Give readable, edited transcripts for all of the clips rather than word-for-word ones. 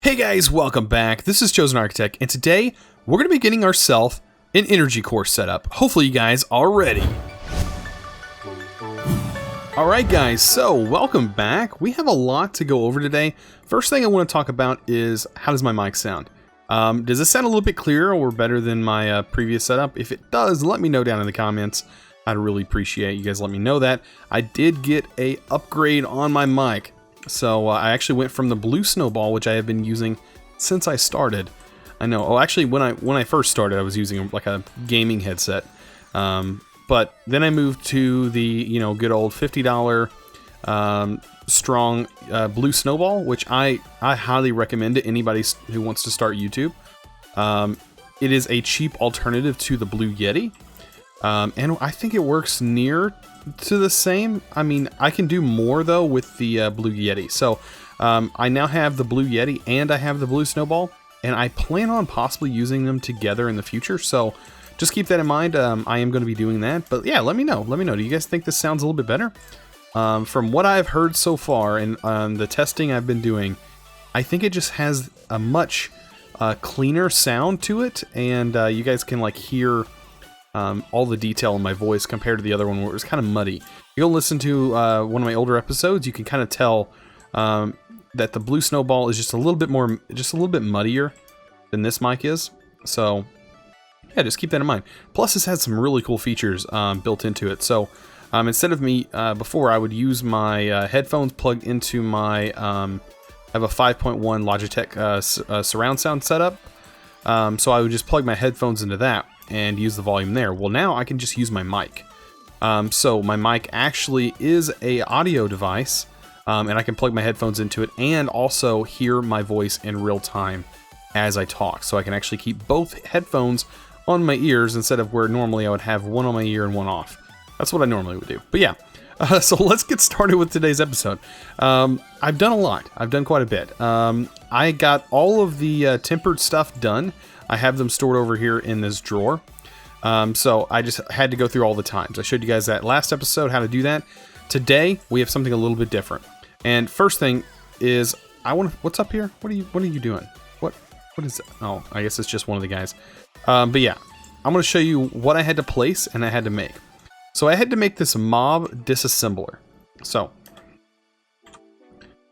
Hey guys, welcome back. This is ChosenArchitect, and today we're going to be getting ourselves an energy core set up. Hopefully you guys are ready. Alright guys, so welcome back. We have a lot to go over today. First thing I want to talk about is how does my mic sound? Does this sound a little bit clearer or better than my previous setup? If it does, let me know down in the comments. I'd really appreciate you guys let me know that. I did get a upgrade on my mic. So I actually went from the blue snowball, which I have been using since I started. I know. Oh, actually, when I first started, I was using like a gaming headset. But then I moved to the good old $50 strong blue snowball, which I highly recommend to anybody who wants to start YouTube. It is a cheap alternative to the Blue Yeti, and I think it works near to the same. I mean, I can do more though with the Blue Yeti. So I now have the Blue Yeti and I have the Blue Snowball, and I plan on possibly using them together in the future. So just keep that in mind. I am going to be doing that. But yeah, let me know. Let me know. Do you guys think this sounds a little bit better? From what I've heard so far and the testing I've been doing, I think it just has a much cleaner sound to it, and you guys can like hear all the detail in my voice compared to the other one where it was kind of muddy. You'll listen to one of my older episodes, you can kind of tell that the Blue Snowball is just a little bit muddier than this mic is. So yeah, just keep that in mind. Plus this has some really cool features built into it. So instead of me, before I would use my headphones plugged into my, I have a 5.1 Logitech surround sound setup. So I would just plug my headphones into that and use the volume there. Well, now I can just use my mic. So my mic actually is a audio device, and I can plug my headphones into it and also hear my voice in real time as I talk. So I can actually keep both headphones on my ears instead of where normally I would have one on my ear and one off. That's what I normally would do. But yeah, so let's get started with today's episode. I've done a lot. I've done quite a bit. I got all of the tempered stuff done. I have them stored over here in this drawer. So I just had to go through all the times. I showed you guys that last episode, how to do that. Today, we have something a little bit different. And first thing is, what's up here? What are you doing? What is it? Oh, I guess it's just one of the guys. But yeah, I'm going to show you what I had to place and I had to make. So I had to make this mob disassembler. So,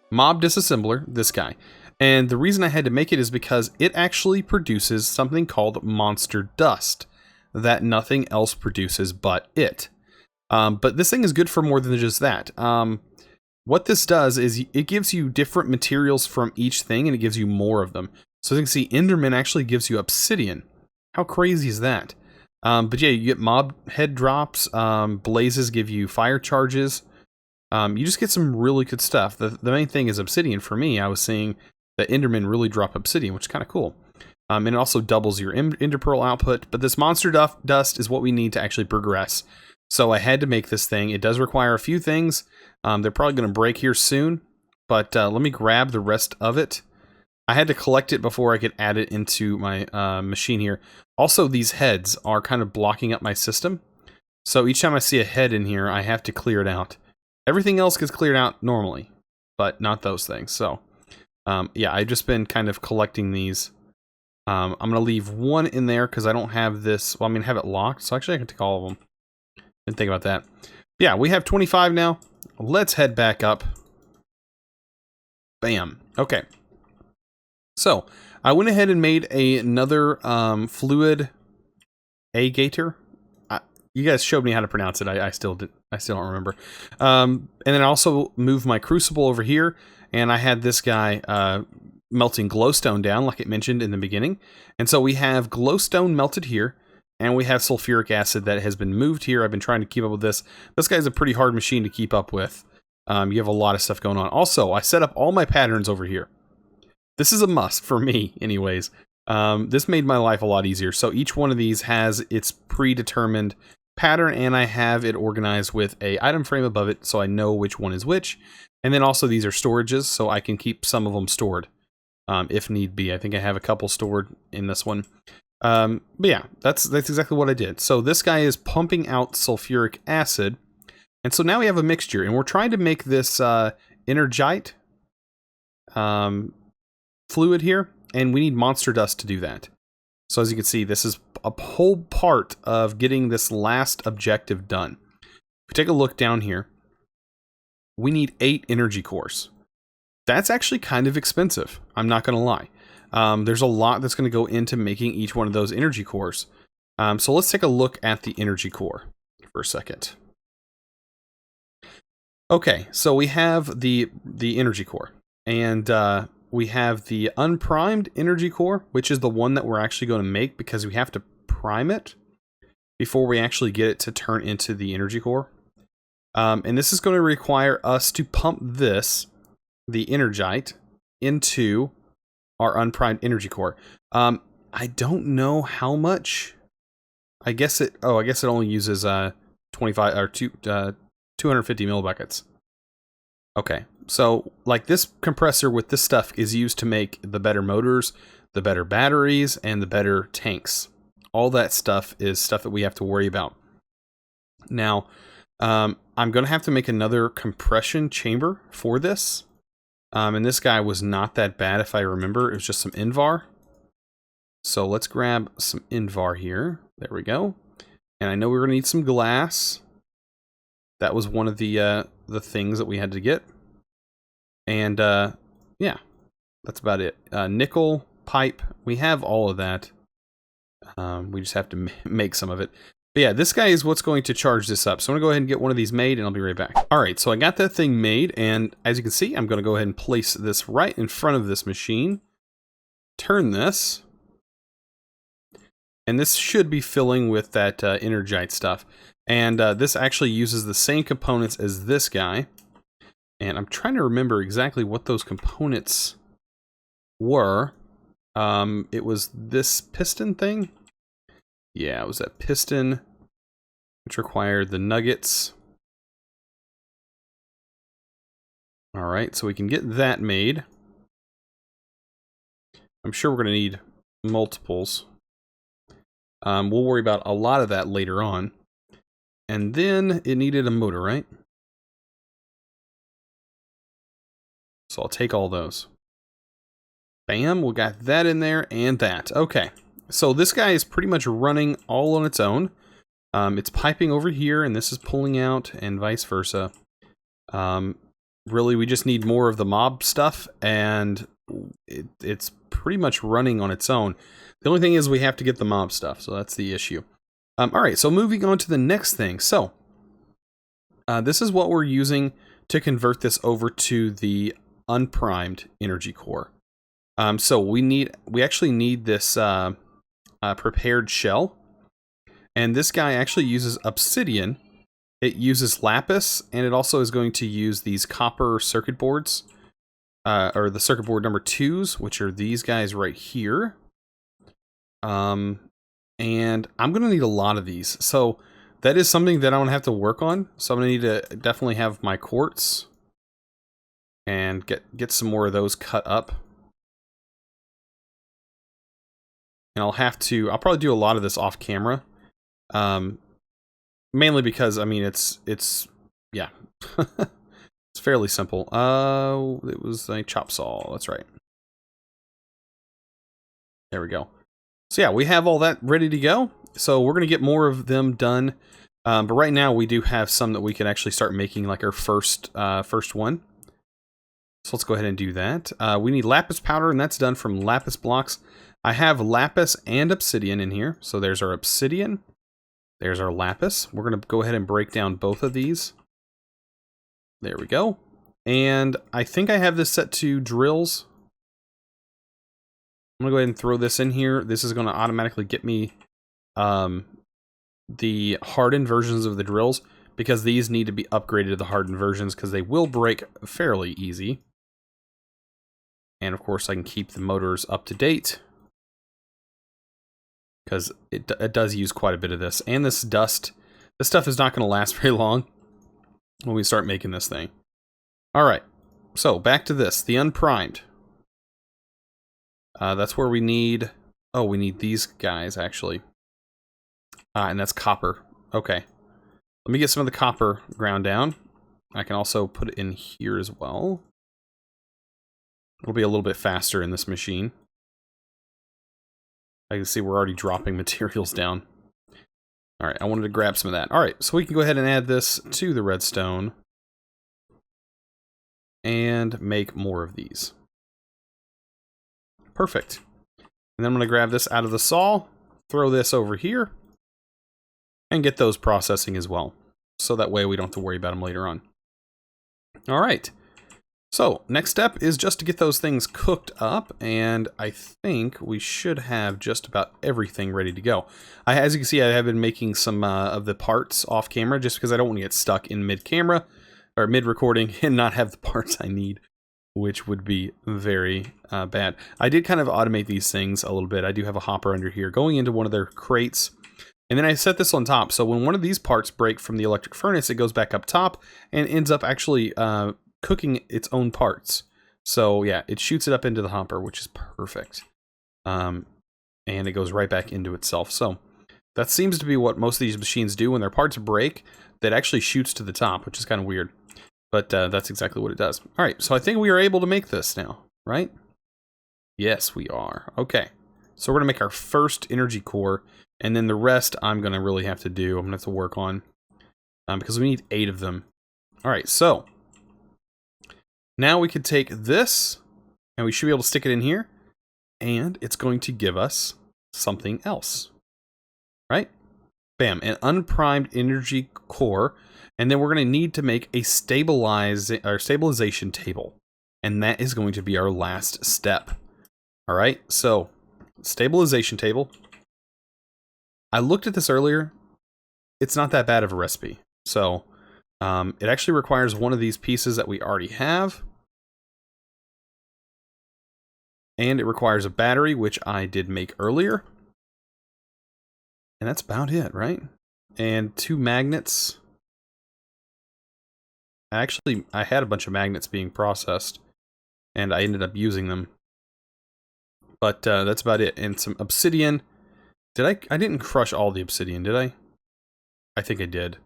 mob disassembler, this guy. And the reason I had to make it is because it actually produces something called monster dust that nothing else produces but it. But this thing is good for more than just that. What this does is it gives you different materials from each thing, and it gives you more of them. So you can see Enderman actually gives you obsidian. How crazy is that? But yeah, you get mob head drops. Blazes give you fire charges. You just get some really good stuff. The main thing is obsidian for me. I was seeing that Enderman really drop obsidian, which is kind of cool. And it also doubles your Ender Pearl output. But this monster dust is what we need to actually progress. So I had to make this thing. It does require a few things. They're probably going to break here soon. But let me grab the rest of it. I had to collect it before I could add it into my machine here. Also, these heads are kind of blocking up my system. So each time I see a head in here, I have to clear it out. Everything else gets cleared out normally, but not those things. So yeah, I've just been kind of collecting these. I'm going to leave one in there because I don't have this. Well, I mean, have it locked. So actually, I can take all of them. Didn't think about that. Yeah, we have 25 now. Let's head back up. Bam. Okay. So I went ahead and made another fluid agator. You guys showed me how to pronounce it. I still don't remember. And then I also moved my crucible over here, and I had this guy melting glowstone down, like it mentioned in the beginning. And so we have glowstone melted here, and we have sulfuric acid that has been moved here. I've been trying to keep up with this. This guy's a pretty hard machine to keep up with. You have a lot of stuff going on. Also, I set up all my patterns over here. This is a must for me, anyways. This made my life a lot easier. So each one of these has its predetermined pattern, and I have it organized with a item frame above it, so I know which one is which. And then also these are storages, so I can keep some of them stored if need be. I think I have a couple stored in this one. But yeah, that's exactly what I did. So this guy is pumping out sulfuric acid, and so now we have a mixture, and we're trying to make this energite. fluid here, and we need monster dust to do that. So as you can see, this is a whole part of getting this last objective done. If we take a look down here, we need 8 energy cores. That's actually kind of expensive, I'm not going to lie. There's a lot that's going to go into making each one of those energy cores. So let's take a look at the energy core for a second. Okay, so we have the energy core, and we have the unprimed energy core, which is the one that we're actually going to make because we have to prime it before we actually get it to turn into the energy core. And this is going to require us to pump this, the energite, into our unprimed energy core. I don't know how much. I guess it only uses 25 or 250 millibuckets. Okay, so like this compressor with this stuff is used to make the better motors, the better batteries, and the better tanks. All that stuff is stuff that we have to worry about. Now, I'm going to have to make another compression chamber for this. And this guy was not that bad if I remember. It was just some Invar. So let's grab some Invar here. There we go. And I know we're going to need some glass. That was one of the things that we had to get. And yeah, that's about it. Nickel, pipe, we have all of that. We just have to make some of it. But yeah, this guy is what's going to charge this up. So I'm going to go ahead and get one of these made, and I'll be right back. Alright, so I got that thing made, and as you can see, I'm going to go ahead and place this right in front of this machine. Turn this. And this should be filling with that energite stuff. And this actually uses the same components as this guy. And I'm trying to remember exactly what those components were. It was this piston thing. Yeah, it was that piston, which required the nuggets. Alright, so we can get that made. I'm sure we're going to need multiples. We'll worry about a lot of that later on. And then it needed a motor, right? So I'll take all those. Bam, we got that in there and that. Okay, so this guy is pretty much running all on its own. It's piping over here, and this is pulling out, and vice versa. Really, we just need more of the mob stuff, and it's pretty much running on its own. The only thing is we have to get the mob stuff, so that's the issue. Alright, so moving on to the next thing. So, this is what we're using to convert this over to the unprimed energy core. So we actually need this prepared shell. And this guy actually uses obsidian. It uses lapis, and it also is going to use these copper circuit boards. Or the circuit board number 2s, which are these guys right here. And I'm going to need a lot of these. So that is something that I'm going to have to work on. So I'm going to need to definitely have my quartz. And get some more of those cut up. And I'll probably do a lot of this off camera. Mainly because, I mean, it's yeah. It's fairly simple. It was a chop saw, that's right. There we go. So yeah, we have all that ready to go. So we're going to get more of them done. But right now we do have some that we can actually start making like our first one. So let's go ahead and do that. We need lapis powder, and that's done from lapis blocks. I have lapis and obsidian in here. So there's our obsidian. There's our lapis. We're going to go ahead and break down both of these. There we go. And I think I have this set to drills. I'm going to go ahead and throw this in here. This is going to automatically get me the hardened versions of the drills, because these need to be upgraded to the hardened versions because they will break fairly easy. And of course I can keep the motors up to date, because it does use quite a bit of this. And this dust, this stuff is not going to last very long when we start making this thing. Alright, so back to this, the unprimed. That's where we need, oh, we need these guys actually. And that's copper. Okay. Let me get some of the copper ground down. I can also put it in here as well. It'll be a little bit faster in this machine. I can see we're already dropping materials down. Alright, I wanted to grab some of that. Alright, so we can go ahead and add this to the redstone. And make more of these. Perfect. And then I'm going to grab this out of the saw, throw this over here, and get those processing as well. So that way we don't have to worry about them later on. Alright. So, next step is just to get those things cooked up, and I think we should have just about everything ready to go. As you can see, I have been making some of the parts off camera, just because I don't want to get stuck in mid-camera, or mid-recording, and not have the parts I need, which would be very bad. I did kind of automate these things a little bit. I do have a hopper under here going into one of their crates, and then I set this on top, so when one of these parts break from the electric furnace, it goes back up top, and ends up actually cooking its own parts. So yeah, it shoots it up into the hopper, which is perfect. And it goes right back into itself. So that seems to be what most of these machines do. When their parts break, that actually shoots to the top, which is kind of weird. But that's exactly what it does. All right, so I think we are able to make this now, right? Yes, we are. Okay, so we're going to make our first energy core, and then the rest I'm going to really have to do. I'm going to have to work on, because we need 8 of them. All right, so now we could take this, and we should be able to stick it in here, and it's going to give us something else, right? Bam, an unprimed energy core, and then we're going to need to make a stabilization table, and that is going to be our last step. All right, so stabilization table. I looked at this earlier. It's not that bad of a recipe, so it actually requires one of these pieces that we already have. And it requires a battery, which I did make earlier. And that's about it, right? And 2 magnets. Actually, I had a bunch of magnets being processed, and I ended up using them. But that's about it. And some obsidian. I didn't crush all the obsidian, did I? I think I did.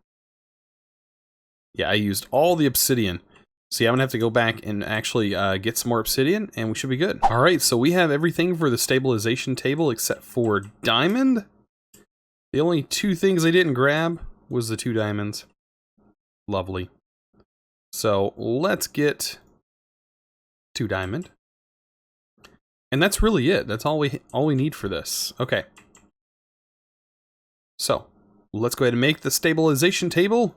Yeah, I used all the obsidian. See, I'm going to have to go back and actually get some more obsidian, and we should be good. Alright, so we have everything for the stabilization table except for diamond. The only 2 things I didn't grab was the 2 diamonds. Lovely. So, let's get 2 diamond. And that's really it. That's all we need for this. Okay. So, let's go ahead and make the stabilization table.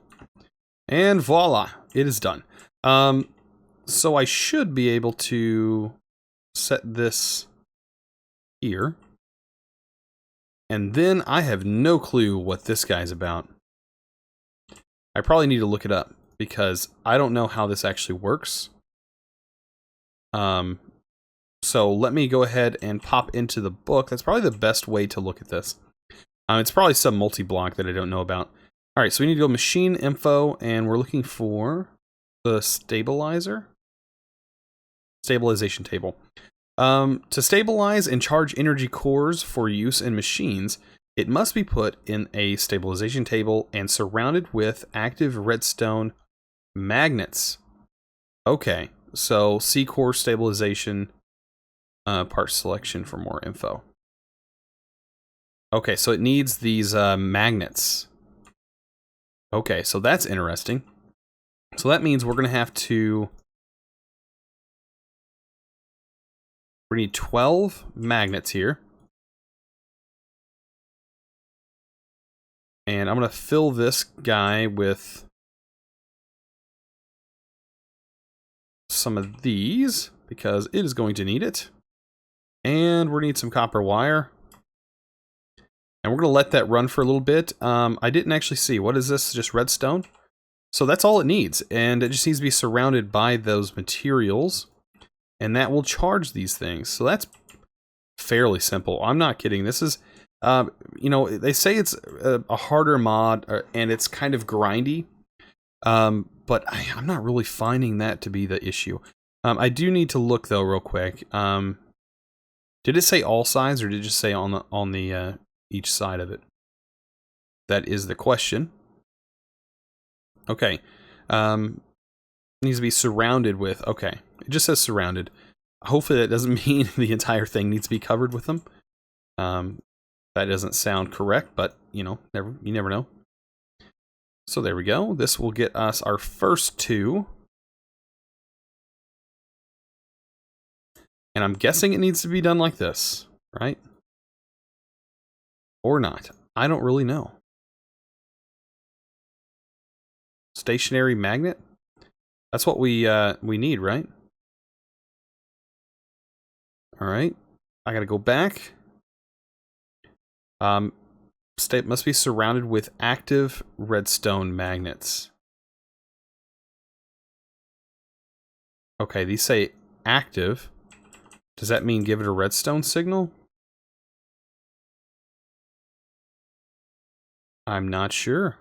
And voila, it is done. So I should be able to set this here. And then I have no clue what this guy's about. I probably need to look it up because I don't know how this actually works. So let me go ahead and pop into the book. That's probably the best way to look at this. It's probably some multi-block that I don't know about. All right, so we need to go machine info, and we're looking for the stabilization table. To stabilize and charge energy cores for use in machines, it must be put in a stabilization table and surrounded with active redstone magnets. Okay, so see core stabilization part selection for more info. Okay, so it needs these magnets. Okay, so that's interesting. So that means we're going to have to... We need 12 magnets here. And I'm going to fill this guy with some of these, because it is going to need it. And we're going to need some copper wire. And we're going to let that run for a little bit. I didn't actually see. What is this? Just redstone? So that's all it needs. And it just needs to be surrounded by those materials. And that will charge these things. So that's fairly simple. I'm not kidding. This is, you know, they say it's a harder mod and it's kind of grindy. But I'm not really finding that to be the issue. I do need to look though real quick. Did it say all sides or did it just say on the each side of it? That is the question. Okay. Needs to be surrounded with, okay. It just says surrounded. Hopefully that doesn't mean the entire thing needs to be covered with them. That doesn't sound correct, but you know, you never know. So there we go. This will get us our first 2. And I'm guessing it needs to be done like this, right? Or not. I don't really know. Stationary magnet? That's what we need, right? All right. I got to go back. State must be surrounded with active redstone magnets. Okay, these say active. Does that mean give it a redstone signal? I'm not sure.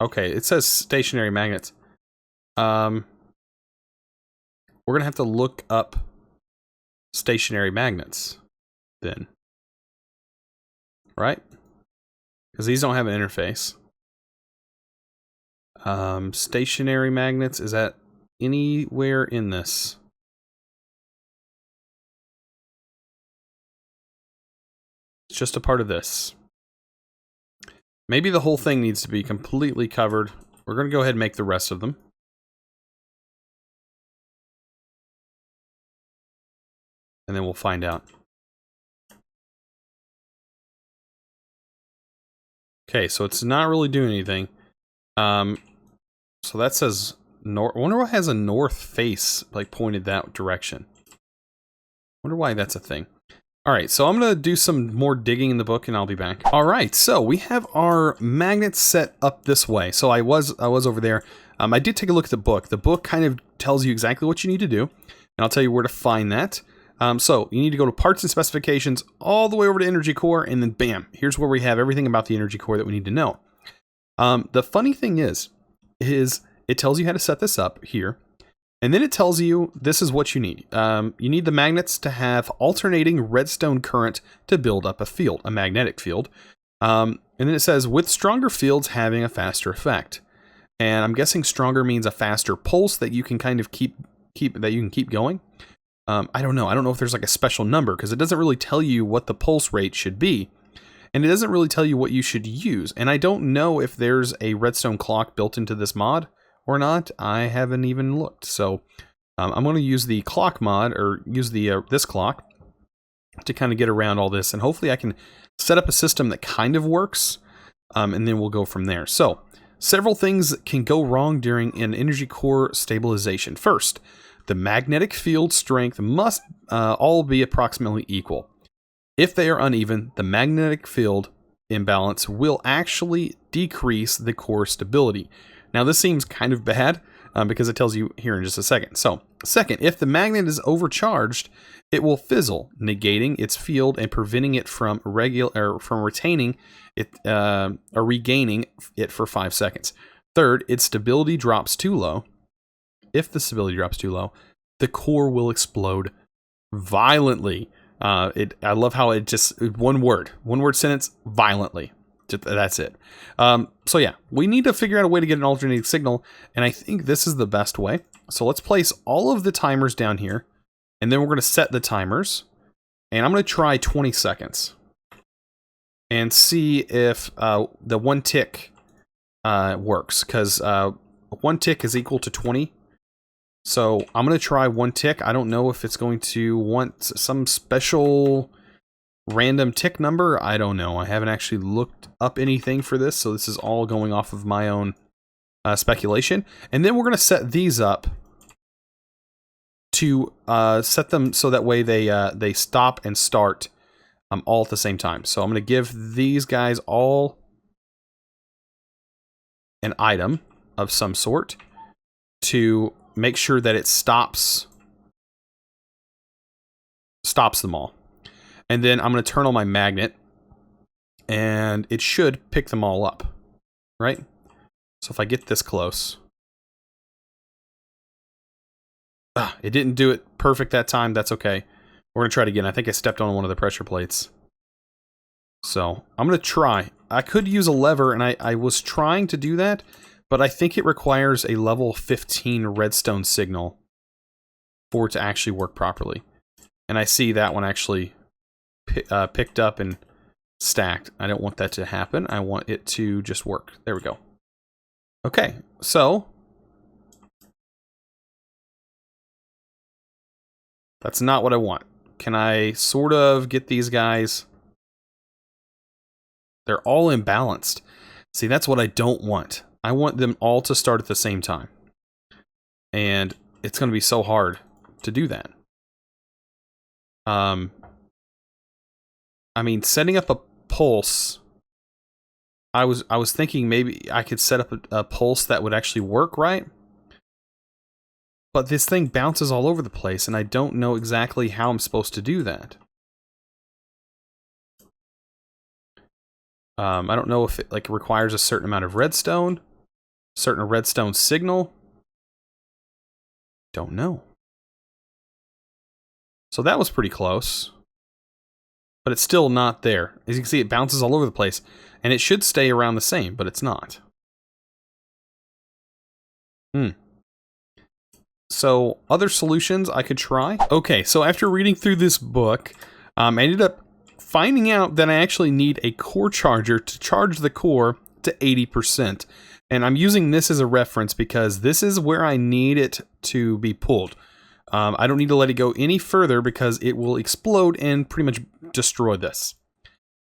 Okay, it says stationary magnets. We're gonna have to look up stationary magnets then. Right? Because these don't have an interface. Stationary magnets, is that anywhere in this? It's just a part of this. Maybe the whole thing needs to be completely covered. We're going to go ahead and make the rest of them. And then we'll find out. Okay, so it's not really doing anything. So that says north. I wonder what has a north face, like pointed that direction. Wonder why that's a thing. All right, so I'm gonna do some more digging in the book, and I'll be back. All right, so we have our magnets set up this way. So I was over there. I did take a look at the book. The book kind of tells you exactly what you need to do, and I'll tell you where to find that. So you need to go to parts and specifications, all the way over to energy core, and then bam, here's where we have everything about the energy core that we need to know. The funny thing is it tells you how to set this up here. And then it tells you this is what you need. You need the magnets to have alternating redstone current to build up a field, a magnetic field. And then it says with stronger fields having a faster effect. And I'm guessing stronger means a faster pulse that you can kind of keep going. I don't know. I don't know if there's like a special number because it doesn't really tell you what the pulse rate should be. And it doesn't really tell you what you should use. And I don't know if there's a redstone clock built into this mod or not. I haven't even looked. So I'm going to use the clock mod, or use the this clock to kind of get around all this. And hopefully I can set up a system that kind of works. And then we'll go from there. So several things can go wrong during an energy core stabilization. First, the magnetic field strength must all be approximately equal. If they are uneven, the magnetic field imbalance will actually decrease the core stability. Now, this seems kind of bad because it tells you here in just a second. So, second, if the magnet is overcharged, it will fizzle, negating its field and preventing it from retaining it or regaining it for 5 seconds. Third, its stability drops too low. If the stability drops too low, the core will explode violently. I love how it just one word sentence, violently. That's it. So yeah, we need to figure out a way to get an alternating signal, and I think this is the best way. So let's place all of the timers down here, and then we're going to set the timers, and I'm going to try 20 seconds and see if the one tick works, because 1 tick is equal to 20. So I'm going to try 1 tick. I don't know if it's going to want some special random tick number. I don't know. I haven't actually looked up anything for this, so this is all going off of my own speculation. And then we're going to set these up to set them so that way they stop and start all at the same time. So I'm going to give these guys all an item of some sort to make sure that it stops them all. And then I'm going to turn on my magnet, and it should pick them all up, right? So if I get this close, it didn't do it perfect that time. That's okay. We're going to try it again. I think I stepped on one of the pressure plates. So I'm going to try. I could use a lever, and I was trying to do that, but I think it requires a level 15 redstone signal for it to actually work properly. And I see that one actually picked up and stacked. I don't want that to happen. I want it to just work. There we go. Okay, so that's not what I want. Can I sort of get these guys? They're all imbalanced. See, that's what I don't want. I want them all to start at the same time. And it's going to be so hard to do that. I mean, setting up a pulse, I was thinking maybe I could set up a pulse that would actually work, right? But this thing bounces all over the place, and I don't know exactly how I'm supposed to do that. I don't know if it like requires a certain amount of redstone, certain redstone signal. Don't know. So that was pretty close. But it's still not there. As you can see, it bounces all over the place. And it should stay around the same, but it's not. So, other solutions I could try. Okay, so after reading through this book, I ended up finding out that I actually need a core charger to charge the core to 80%. And I'm using this as a reference because this is where I need it to be pulled. I don't need to let it go any further because it will explode and pretty much destroy this.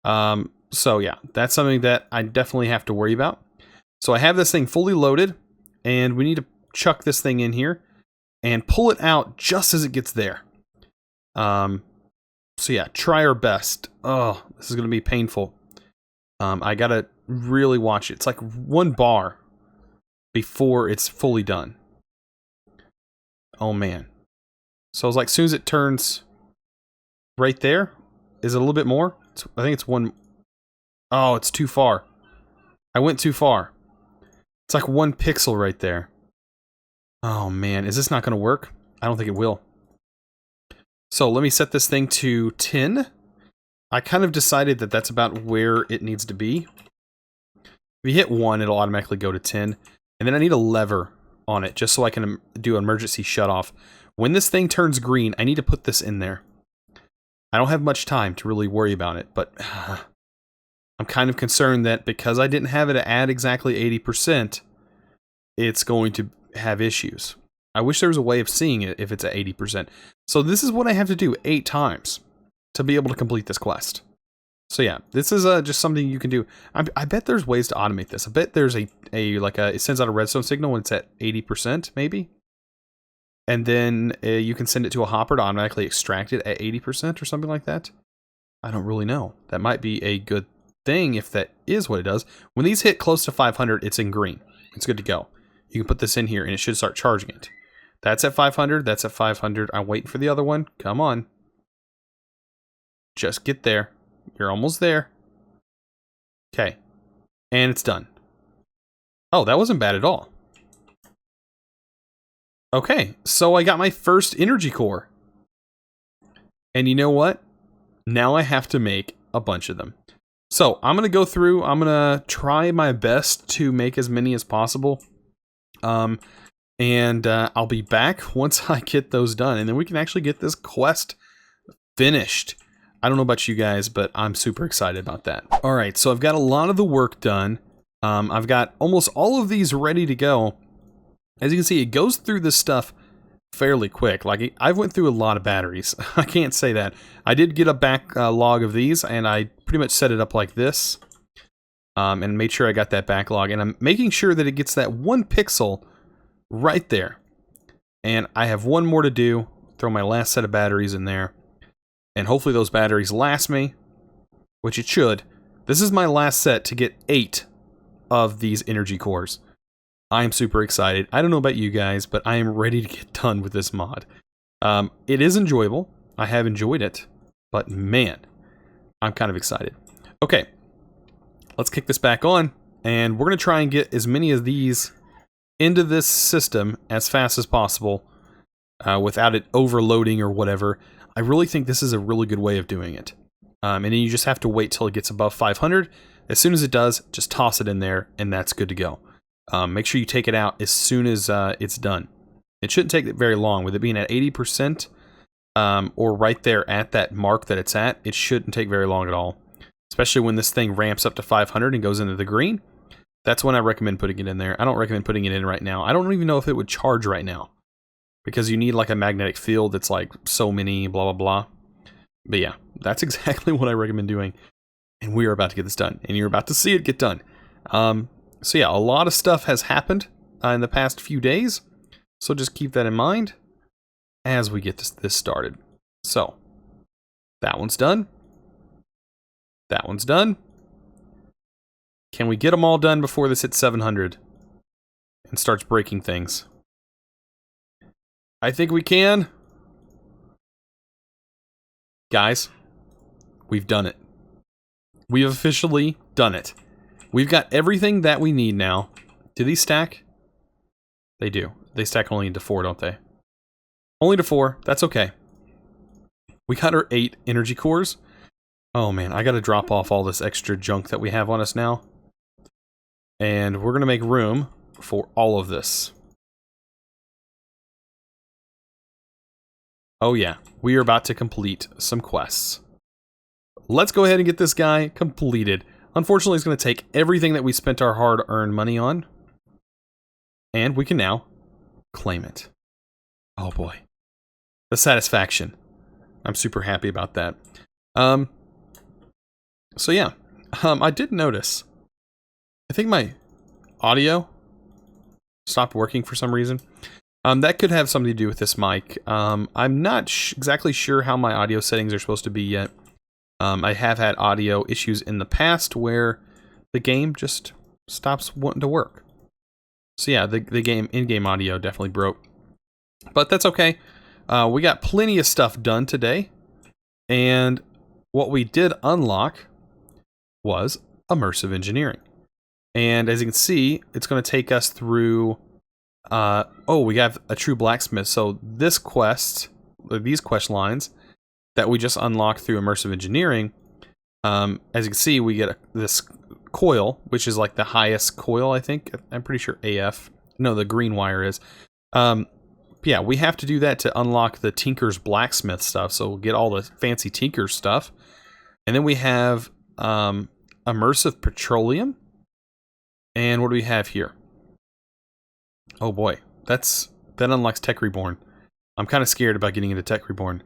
So yeah, that's something that I definitely have to worry about. So I have this thing fully loaded, and we need to chuck this thing in here and pull it out just as it gets there. So yeah, try our best. Oh, this is going to be painful. I gotta really watch it. It's like 1 bar before it's fully done. Oh man. So it's like as soon as it turns right there, is it a little bit more? I think it's 1. Oh, it's too far. I went too far. It's like 1 pixel right there. Oh man, is this not going to work? I don't think it will. So let me set this thing to 10. I kind of decided that that's about where it needs to be. If you hit 1, it'll automatically go to 10. And then I need a lever on it just so I can do an emergency shutoff. When this thing turns green, I need to put this in there. I don't have much time to really worry about it, but I'm kind of concerned that because I didn't have it at exactly 80%, it's going to have issues. I wish there was a way of seeing it if it's at 80%. So this is what I have to do 8 times to be able to complete this quest. So yeah, this is just something you can do. I bet there's ways to automate this. I bet there's it sends out a redstone signal when it's at 80%, maybe. And then you can send it to a hopper to automatically extract it at 80% or something like that. I don't really know. That might be a good thing if that is what it does. When these hit close to 500, it's in green. It's good to go. You can put this in here and it should start charging it. That's at 500. That's at 500. I'm waiting for the other one. Come on. Just get there. You're almost there. Okay. And it's done. Oh, that wasn't bad at all. Okay, so I got my first energy core. And you know what? Now I have to make a bunch of them. So I'm going to go through, I'm going to try my best to make as many as possible. And I'll be back once I get those done. And then we can actually get this quest finished. I don't know about you guys, but I'm super excited about that. All right, so I've got a lot of the work done. I've got almost all of these ready to go. As you can see, it goes through this stuff fairly quick. Like, I went through a lot of batteries. I can't say that. I did get a backlog of these, and I pretty much set it up like this. And made sure I got that backlog. And I'm making sure that it gets that 1 pixel right there. And I have 1 more to do. Throw my last set of batteries in there. And hopefully those batteries last me, which it should. This is my last set to get 8 of these energy cores. I am super excited. I don't know about you guys, but I am ready to get done with this mod. It is enjoyable. I have enjoyed it, but man, I'm kind of excited. Okay, let's kick this back on, and we're going to try and get as many of these into this system as fast as possible without it overloading or whatever. I really think this is a really good way of doing it. And then you just have to wait till it gets above 500. As soon as it does, just toss it in there, and that's good to go. Make sure you take it out as soon as it's done. It shouldn't take very long. With it being at 80%, or right there at that mark that it's at, it shouldn't take very long at all. Especially when this thing ramps up to 500 and goes into the green. That's when I recommend putting it in there. I don't recommend putting it in right now. I don't even know if it would charge right now, because you need like a magnetic field that's like so many blah blah blah. But yeah, that's exactly what I recommend doing. And we are about to get this done, and you're about to see it get done. So yeah, a lot of stuff has happened in the past few days. So just keep that in mind as we get this started. So that one's done. That one's done. Can we get them all done before this hits 700 and starts breaking things? I think we can. Guys, we've done it. We've officially done it. We've got everything that we need now. Do these stack? They do. They stack only into 4, don't they? Only to 4. That's okay. We got our 8 energy cores. Oh man, I gotta drop off all this extra junk that we have on us now. And we're gonna make room for all of this. Oh yeah, we are about to complete some quests. Let's go ahead and get this guy completed. Unfortunately, it's gonna take everything that we spent our hard-earned money on. And we can now claim it. Oh boy. The satisfaction. I'm super happy about that. So yeah, I did notice, I think my audio stopped working for some reason. That could have something to do with this mic. I'm not exactly sure how my audio settings are supposed to be yet. I have had audio issues in the past where the game just stops wanting to work. So yeah, the in-game audio definitely broke. But that's okay. We got plenty of stuff done today. And what we did unlock was Immersive Engineering. And as you can see, it's going to take us through... we have a true blacksmith. So this quest, these quest lines that we just unlocked through Immersive Engineering, as you can see, we get this coil, which is like the highest coil, I think. I'm pretty sure AF. No, the green wire is. Yeah, we have to do that to unlock the Tinker's blacksmith stuff. So we'll get all the fancy Tinker stuff. And then we have Immersive Petroleum. And what do we have here? Oh boy, that unlocks Tech Reborn. I'm kind of scared about getting into Tech Reborn.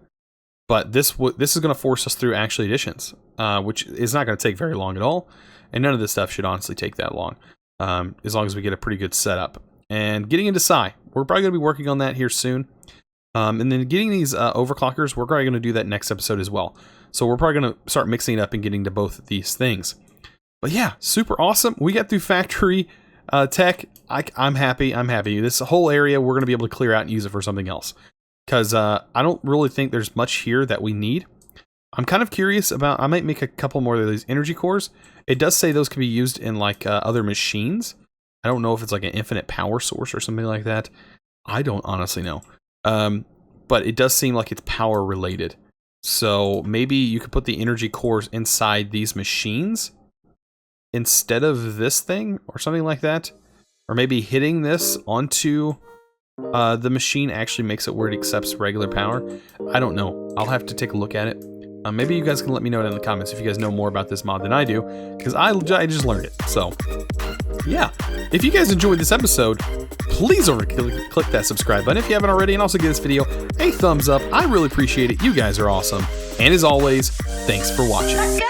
But this is going to force us through actual additions, which is not going to take very long at all. And none of this stuff should honestly take that long, as long as we get a pretty good setup. And getting into Psi, we're probably going to be working on that here soon. And then getting these overclockers, we're probably going to do that next episode as well. So we're probably going to start mixing it up and getting to both of these things. But yeah, super awesome. We got through factory tech. I'm happy. I'm happy. This whole area we're going to be able to clear out and use it for something else. Because I don't really think there's much here that we need. I'm kind of curious about... I might make a couple more of these energy cores. It does say those can be used in like other machines. I don't know if it's like an infinite power source or something like that. I don't honestly know. But it does seem like it's power related. So maybe you could put the energy cores inside these machines instead of this thing or something like that. Or maybe hitting this onto the machine actually makes it where it accepts regular power. I don't know. I'll have to take a look at it. Maybe you guys can let me know in the comments if you guys know more about this mod than I do, because I just learned it. So yeah, if you guys enjoyed this episode, please click that subscribe button if you haven't already, and also give this video a thumbs up. I really appreciate it. You guys are awesome. And as always, thanks for watching.